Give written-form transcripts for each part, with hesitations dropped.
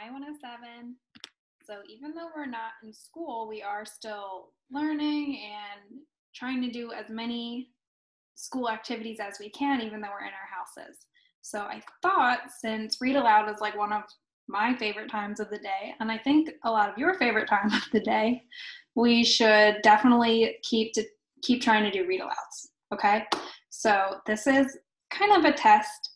Y107. So even though we're not in school, we are still learning and trying to do as many school activities as we can, even though we're in our houses. So I thought, since read aloud is like one of my favorite times of the day, and I think a lot of your favorite time of the day, we should definitely keep trying to do read alouds. Okay? So this is kind of a test.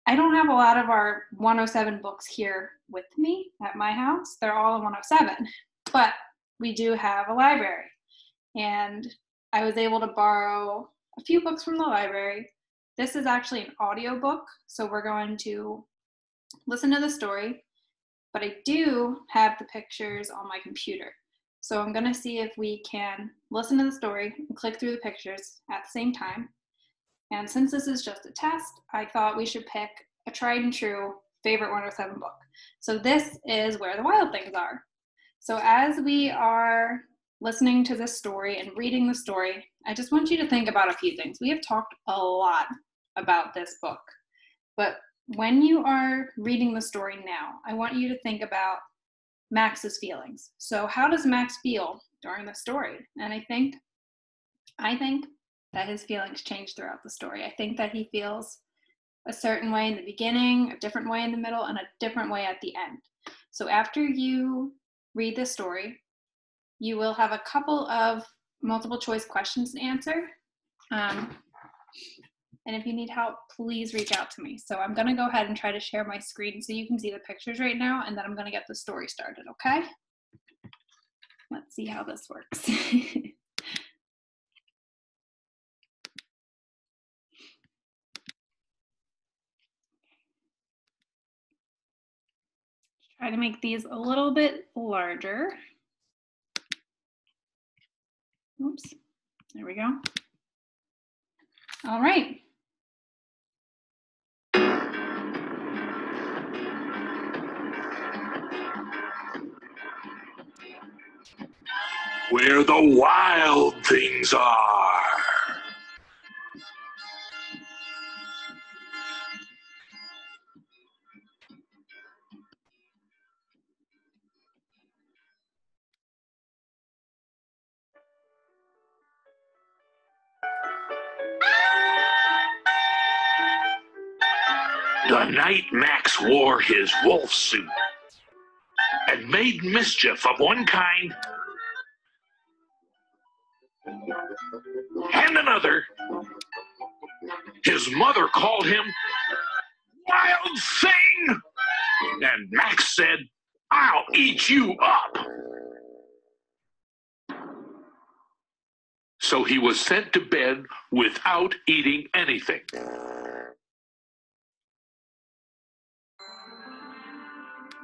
I don't have a lot of our 107 books here with me at my house. They're all in 107, but we do have a library. And I was able to borrow a few books from the library. This is actually an audio book, so we're going to listen to the story, but I do have the pictures on my computer. So I'm going to see if we can listen to the story and click through the pictures at the same time. And since this is just a test, I thought we should pick a tried and true favorite 107 book. So this is Where the Wild Things Are. So as we are listening to this story and reading the story, I just want you to think about a few things. We have talked a lot about this book, but when you are reading the story now, I want you to think about Max's feelings. So how does Max feel during the story? And I think that his feelings change throughout the story. I think that he feels a certain way in the beginning, a different way in the middle, and a different way at the end. So after you read the story, you will have a couple of multiple choice questions to answer. And if you need help, please reach out to me. So I'm going to go ahead and try to share my screen so you can see the pictures right now, and then I'm going to get the story started, okay? Let's see how this works. Try to make these a little bit larger. Oops, there we go. All right. Where the wild things are. The night Max wore his wolf suit and made mischief of one kind and another, his mother called him Wild Thing, and Max said, "I'll eat you up." So he was sent to bed without eating anything.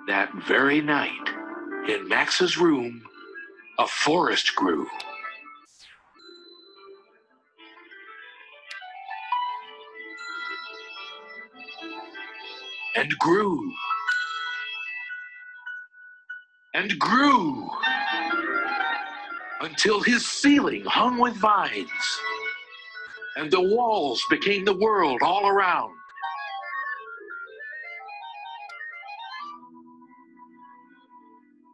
That very night, in Max's room, a forest grew. And grew. And grew. Until his ceiling hung with vines. And the walls became the world all around.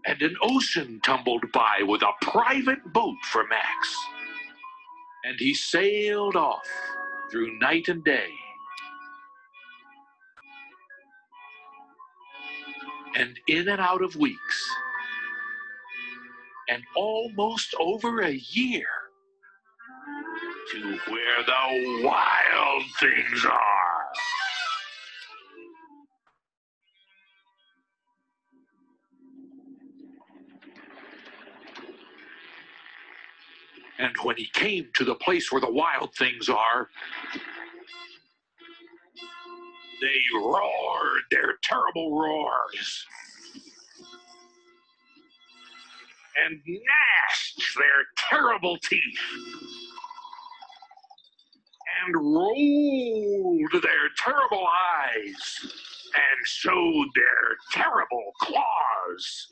And an ocean tumbled by with a private boat for Max. And he sailed off through night and day. And in and out of weeks. And almost over a year. To where the wild things are. And when he came to the place where the wild things are, they roared their terrible roars and gnashed their terrible teeth and rolled their terrible eyes and showed their terrible claws.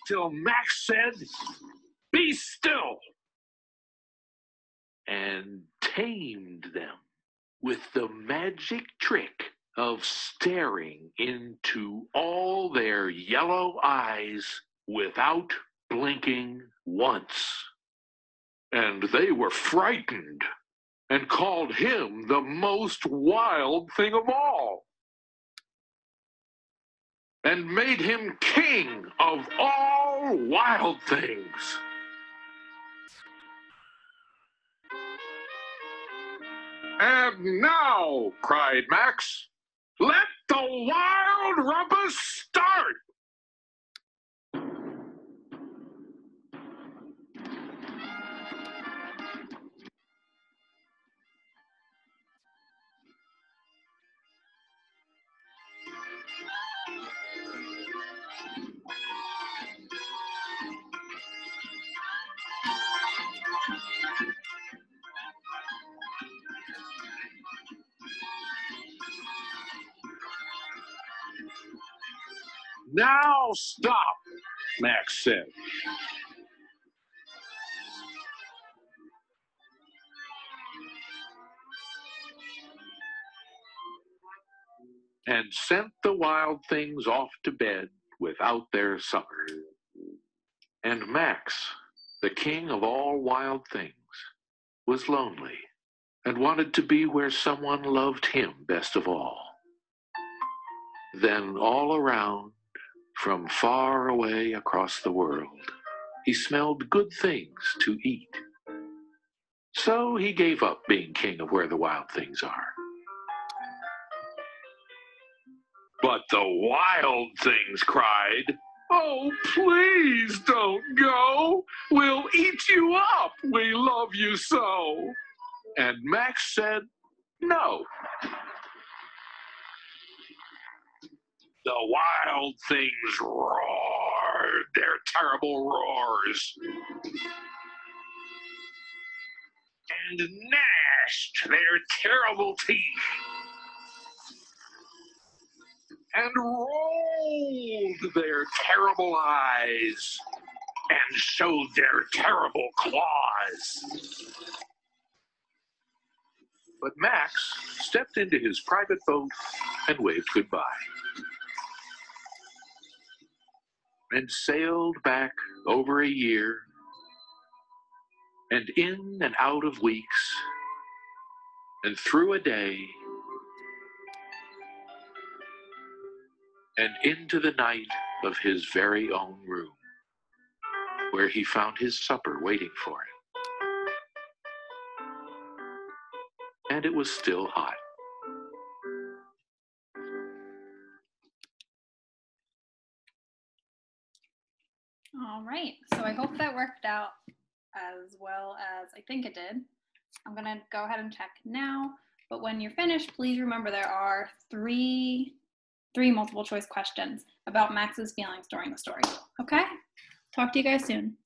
Till Max said, "Be still," and tamed them with the magic trick of staring into all their yellow eyes without blinking once. And they were frightened and called him the most wild thing of all, and made him king of all wild things. And now, cried Max, let the wild rumpus start. Now stop, Max said. And sent the wild things off to bed without their supper. And Max, the king of all wild things, was lonely and wanted to be where someone loved him best of all. Then all around, from far away across the world, he smelled good things to eat. So he gave up being king of where the wild things are. But the wild things cried, "Oh, please don't go. We'll eat you up. We love you so." And Max said, "No." The wild things roared their terrible roars and gnashed their terrible teeth and rolled their terrible eyes and showed their terrible claws. But Max stepped into his private boat and waved goodbye, and sailed back over a year, and in and out of weeks, and through a day, and into the night of his very own room, where he found his supper waiting for him. And it was still hot. All right, so I hope that worked out as well as I think it did. I'm gonna go ahead and check now, but when you're finished, please remember there are three multiple choice questions about Max's feelings during the story. Okay? Talk to you guys soon.